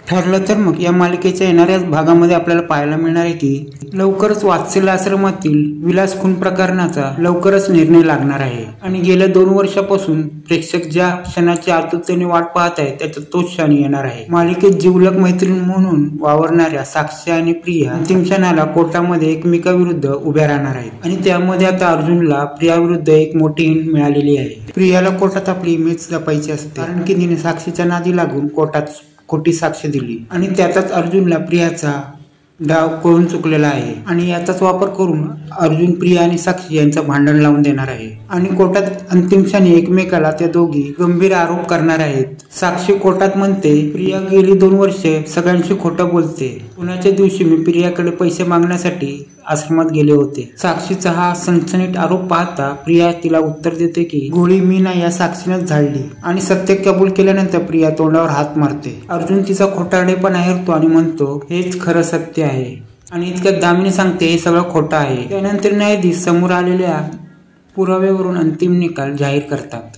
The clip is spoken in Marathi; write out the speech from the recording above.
ठरलं तर मग या मालिकेच्या येणाऱ्याच भागामध्ये आपल्याला पाहायला मिळणार आहे की लवकरच वात्सल्य आश्रमातील विलास खून प्रकरणाचा लवकरच निर्णय लागणार आहे आणि गेल्या 2 वर्षापासून प्रेक्षक ज्या क्षणाची आतुरतेने वाट पाहत आहे त्याचा तोच क्षण येणार आहे। मालिकेत जिवलग मैत्रीण म्हणून वावरणाऱ्या साक्षी आणि प्रिया अंतिम क्षणाला कोर्टामध्ये एकमेकाविरुद्ध उभ्या राहणार आहेत आणि त्यामध्ये आता अर्जुनला प्रियाविरुद्ध एक मोठी हिंट मिळालेली आहे। प्रियाला कोर्टात आपली इमेज जपायची असते कारण की तिने साक्षीच्या नादी लागून कोर्टात खोटी साक्ष दिली आणि त्याचाच अर्जुनला प्रियाचा डाव कळून चुकलेला आहे आणि याचाच वापर करून अर्जुन प्रिया आणि साक्षी यांचं भांडण लावून देणार आहे आणि कोर्टात अंतिम क्षणी एकमेकाला त्या दोघी गंभीर आरोप करणार आहेत। साक्षी कोर्टात म्हणते प्रिया गेली 2 वर्षे सगळ्यांशी खोटं बोलते। पुण्याच्या दिवशी मी प्रियाकडे पैसे मागण्यासाठी आश्रमात गेले होते। साक्षीचा हा सनसनीत आरोप पाहता प्रिया तिला उत्तर देते की गोळी मी ना या साक्षीनेच झाडली आणि सत्य कबूल केल्यानंतर प्रिया तोंडावर हात मारते। अर्जुन तिचा खोटारडेपणा हेरतो आणि म्हणतो हेच खरं सत्य आहे आणि इतक्या दामीने सांगते हे सगळं खोटं आहे। त्यानंतर न्यायाधीश समोर आलेल्या पुराव्यावरून अंतिम निकाल जाहीर करतात।